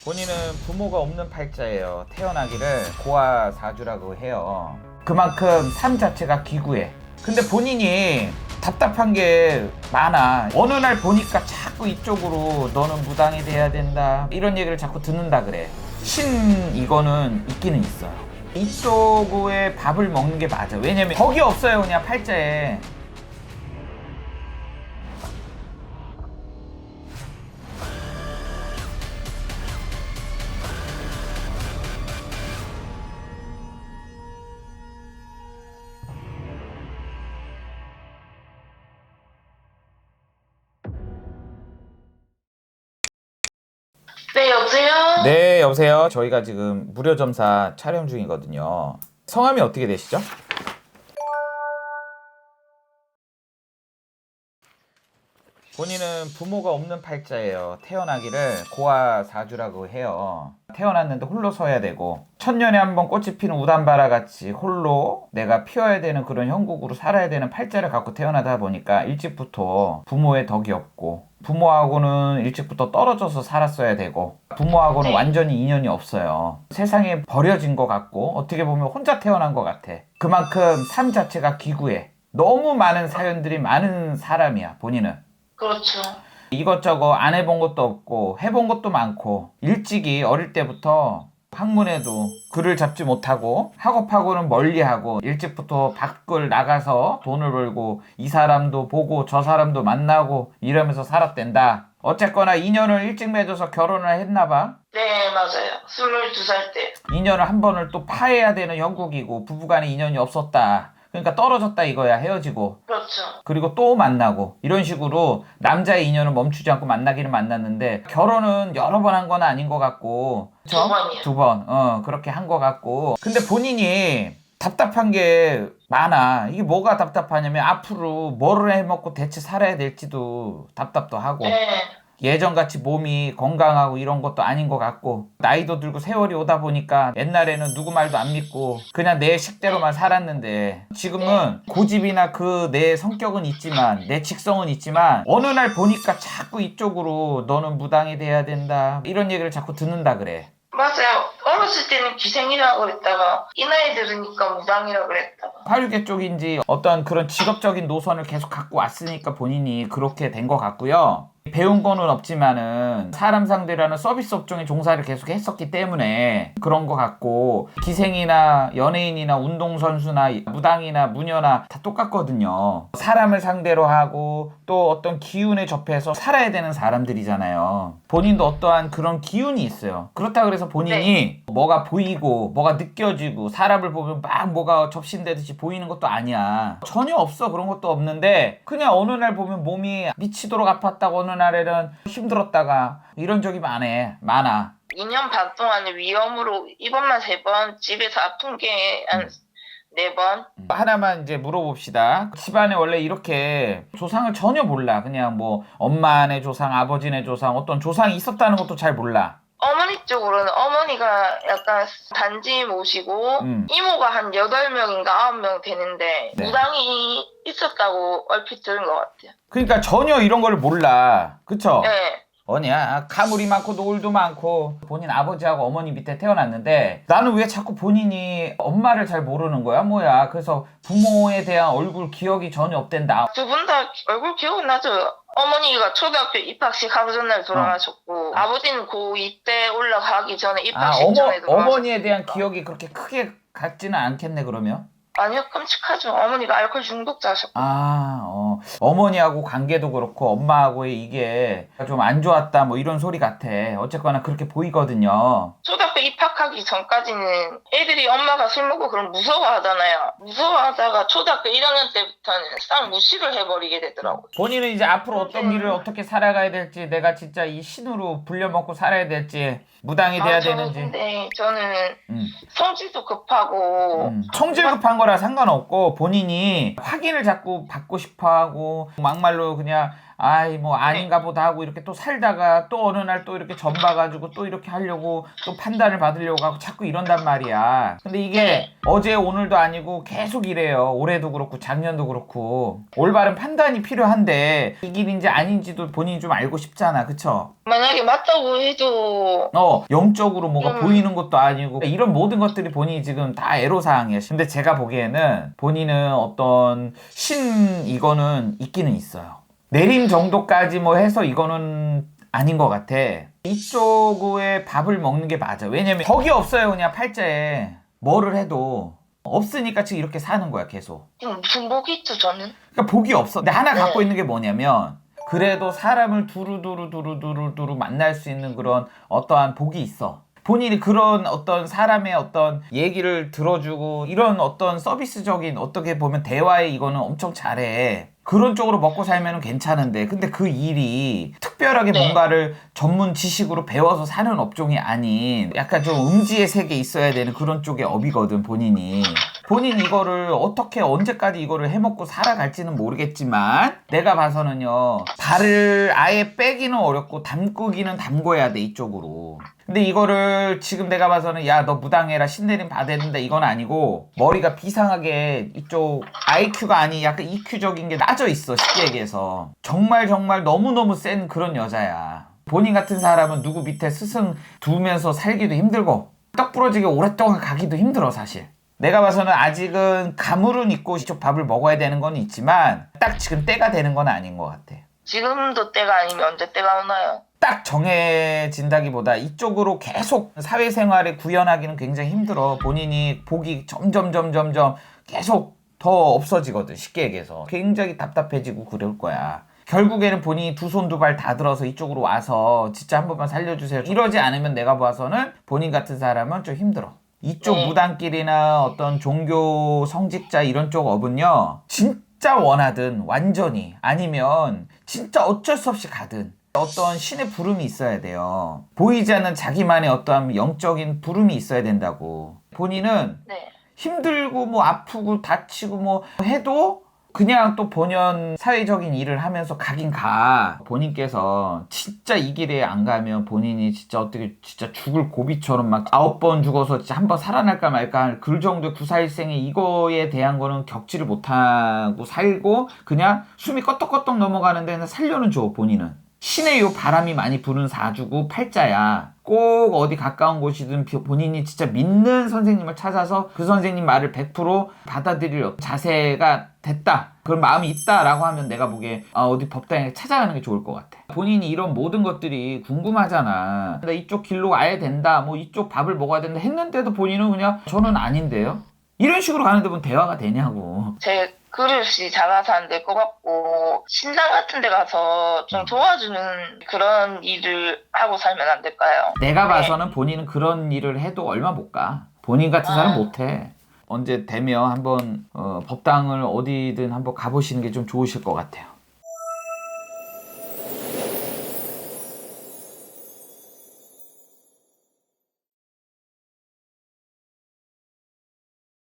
본인은 부모가 없는 팔자예요. 태어나기를 고아사주라고 해요. 그만큼 삶 자체가 기구해. 근데 본인이 답답한 게 많아. 어느 날 보니까 자꾸 이쪽으로 너는 무당이 돼야 된다 이런 얘기를 자꾸 듣는다 그래. 이거는 있기는 있어요. 이쪽에 밥을 먹는 게 맞아. 왜냐면 덕이 없어요 그냥 팔자에. 네, 여보세요? 네, 여보세요. 저희가 지금 무료 점사 촬영 중이거든요. 성함이 어떻게 되시죠? 본인은 부모가 없는 팔자예요. 태어나기를 고아사주라고 해요. 태어났는데 홀로 서야 되고 천년에 한 번 꽃이 피는 우담바라 같이 홀로 내가 피어야 되는 그런 형국으로 살아야 되는 팔자를 갖고 태어나다 보니까 일찍부터 부모의 덕이 없고 부모하고는 일찍부터 떨어져서 살았어야 되고 부모하고는 네. 완전히 인연이 없어요. 세상에 버려진 것 같고 어떻게 보면 혼자 태어난 것 같아. 그만큼 삶 자체가 기구해. 너무 많은 사연들이 많은 사람이야 본인은. 그렇죠. 이것저것 안 해본 것도 없고 해본 것도 많고 일찍이 어릴 때부터 학문에도 글을 잡지 못하고 학업하고는 멀리하고 일찍부터 밖을 나가서 돈을 벌고 이 사람도 보고 저 사람도 만나고 이러면서 살았댄다. 어쨌거나 인연을 일찍 맺어서 결혼을 했나봐. 네, 맞아요. 22살 때. 인연을 한 번을 또 파해야 되는 형국이고 부부간에 인연이 없었다. 그러니까 떨어졌다 이거야. 헤어지고. 그렇죠. 그리고 또 만나고 이런 식으로 남자의 인연은 멈추지 않고 만나기를 만났는데 결혼은 여러 번 한 건 아닌 것 같고 그쵸? 두 번이요. 두 번 그렇게 한 것 같고 근데 본인이 답답한 게 많아. 이게 뭐가 답답하냐면 앞으로 뭐를 해먹고 대체 살아야 될지도 답답도 하고 네. 예전같이 몸이 건강하고 이런 것도 아닌 것 같고 나이도 들고 세월이 오다 보니까 옛날에는 누구 말도 안 믿고 그냥 내 식대로만 살았는데 지금은 고집이나 그 내 성격은 있지만 내 직성은 있지만 어느 날 보니까 자꾸 이쪽으로 너는 무당이 돼야 된다 이런 얘기를 자꾸 듣는다 그래. 맞아요. 어렸을 때는 기생이라고 그랬다가 이 나이 들으니까 무당이라고 그랬다가. 화류계 쪽인지 어떤 그런 직업적인 노선을 계속 갖고 왔으니까 본인이 그렇게 된 것 같고요. 배운 거는 없지만은 사람 상대라는 서비스 업종에 종사를 계속 했었기 때문에 그런 것 같고 기생이나 연예인이나 운동선수나 무당이나 무녀나 다 똑같거든요. 사람을 상대로 하고 또 어떤 기운에 접해서 살아야 되는 사람들이잖아요. 본인도 어떠한 그런 기운이 있어요. 그렇다 그래서 본인이 뭐가 보이고 뭐가 느껴지고 사람을 보면 막 뭐가 접신되듯이 보이는 것도 아니야. 전혀 없어. 그런 것도 없는데 그냥 어느 날 보면 몸이 미치도록 아팠다고 어느 날에는 힘들었다가 이런 적이 많아. 2년 반 동안 위염으로 입원만 3번, 집에서 아픈 게 한 4번. 하나만 이제 물어봅시다. 집안에 원래 이렇게 조상을 전혀 몰라. 그냥 뭐 엄마네 조상, 아버지네 조상, 어떤 조상이 있었다는 것도 잘 몰라. 어머니 쪽으로는 어머니가 약간 단지 모시고 이모가 한 8명인가 9명 되는데 네. 무당이 있었다고 얼핏 들은 것 같아요. 그러니까 전혀 이런 걸 몰라. 그쵸? 네. 뭐냐 가물이 많고 노을도 많고 본인 아버지하고 어머니 밑에 태어났는데 나는 왜 자꾸 본인이 엄마를 잘 모르는 거야 뭐야. 그래서 부모에 대한 얼굴 기억이 전혀 없댄다. 두 분 다 얼굴 기억나죠? 어머니가 초등학교 입학식 하루 전날 돌아가셨고 아버지는 고2 때 올라가기 전에 입학식 전에 돌아가셨으니까. 어머니에 대한 기억이 그렇게 크게 같지는 않겠네 그러면. 아니요, 끔찍하죠. 어머니가 알코올 중독자셨고. 어머니하고 관계도 그렇고 엄마하고의 이게 좀 안 좋았다 뭐 이런 소리 같아. 어쨌거나 그렇게 보이거든요. 초등학교 입학하기 전까지는 애들이 엄마가 술 먹고 그럼 무서워하잖아요. 무서워하다가 초등학교 1학년 때부터는 싹 무시를 해버리게 되더라고요. 본인은 이제 앞으로 어떤 길을 어떻게 살아가야 될지 내가 진짜 이 신으로 불려먹고 살아야 될지 무당이 돼야 되는지. 근데 저는 성질도 급하고 성질 급한 거라 상관없고 본인이 확인을 자꾸 받고 싶어하고 막말로 그냥 아이 뭐 아닌가 보다 하고 이렇게 또 살다가 또 어느 날 또 이렇게 점 봐가지고 또 이렇게 하려고 또 판단을 받으려고 하고 자꾸 이런단 말이야. 근데 이게 어제 오늘도 아니고 계속 이래요. 올해도 그렇고 작년도 그렇고. 올바른 판단이 필요한데 이 길인지 아닌지도 본인이 좀 알고 싶잖아. 그쵸? 만약에 맞다고 해도 영적으로 뭐가 보이는 것도 아니고 이런 모든 것들이 본인이 지금 다 애로사항이야. 근데 제가 보기에는 본인은 어떤 이거는 있기는 있어요. 내림 정도까지 뭐 해서 이거는 아닌 것 같아. 이쪽에 밥을 먹는 게 맞아. 왜냐면 덕이 없어요. 그냥 팔자에 뭐를 해도 없으니까 지금 이렇게 사는 거야 계속. 무슨 복이 있죠 저는? 그러니까 복이 없어. 근데 하나 갖고 있는 게 뭐냐면 그래도 사람을 두루두루 만날 수 있는 그런 어떠한 복이 있어. 본인이 그런 어떤 사람의 어떤 얘기를 들어주고 이런 어떤 서비스적인 어떻게 보면 대화에 이거는 엄청 잘해. 그런 쪽으로 먹고 살면 괜찮은데 근데 그 일이 특별하게 뭔가를 전문 지식으로 배워서 사는 업종이 아닌 약간 좀 음지의 세계에 있어야 되는 그런 쪽의 업이거든 본인이. 본인 이거를 어떻게 언제까지 이거를 해먹고 살아갈지는 모르겠지만 내가 봐서는요 발을 아예 빼기는 어렵고 담그기는 담궈야 돼 이쪽으로. 근데 이거를 지금 내가 봐서는 야 너 무당해라 신내림 받아야 된다 이건 아니고 머리가 비상하게 이쪽 IQ가 아니 약간 EQ적인 게 낮아 있어. 쉽게 얘기해서 정말 너무너무 센 그런 여자야. 본인 같은 사람은 누구 밑에 스승 두면서 살기도 힘들고 떡 부러지게 오랫동안 가기도 힘들어 사실. 내가 봐서는 아직은 가물은 있고 이쪽 밥을 먹어야 되는 건 있지만 딱 지금 때가 되는 건 아닌 것 같아. 지금도 때가 아니면 언제 때가 오나요? 딱 정해진다기보다 이쪽으로 계속 사회생활에 구현하기는 굉장히 힘들어. 본인이 복이 점점 계속 더 없어지거든. 쉽게 얘기해서 굉장히 답답해지고 그럴 거야. 결국에는 본인이 두 손 두 발 다 들어서 이쪽으로 와서 진짜 한 번만 살려주세요 이러지 않으면 내가 봐서는 본인 같은 사람은 좀 힘들어. 이쪽 무당길이나 어떤 종교 성직자 이런 쪽 업은요 진짜 원하든 완전히 아니면 진짜 어쩔 수 없이 가든 어떤 신의 부름이 있어야 돼요. 보이지 않는 자기만의 어떤 영적인 부름이 있어야 된다고. 본인은 힘들고 뭐 아프고 다치고 뭐 해도 그냥 또 본연 사회적인 일을 하면서 가긴 가. 본인께서 진짜 이 길에 안 가면 본인이 진짜 어떻게 진짜 죽을 고비처럼 막 9번 죽어서 진짜 한 번 살아날까 말까 할 그 정도의 구사일생에 이거에 대한 거는 겪지를 못하고 살고 그냥 숨이 껐떡껐떡 넘어가는데 살려는 줘 본인은. 신의 요 바람이 많이 부는 사주고 팔자야. 꼭 어디 가까운 곳이든 본인이 진짜 믿는 선생님을 찾아서 그 선생님 말을 100% 받아들일 자세가 됐다. 그런 마음이 있다라고 하면 내가 보기에 어디 법당에 찾아가는 게 좋을 것 같아. 본인이 이런 모든 것들이 궁금하잖아. 나 이쪽 길로 가야 된다. 뭐 이쪽 밥을 먹어야 된다 했는데도 본인은 그냥 저는 아닌데요. 이런 식으로 가는데 뭐 대화가 되냐고. 제 그릇이 작아서 안 될 것 같고 신당 같은 데 가서 좀 도와주는 그런 일을 하고 살면 안 될까요? 내가 봐서는 본인은 그런 일을 해도 얼마 못 가. 본인 같은 사람 못 해. 언제 되면 한번 법당을 어디든 한번 가보시는 게 좀 좋으실 것 같아요.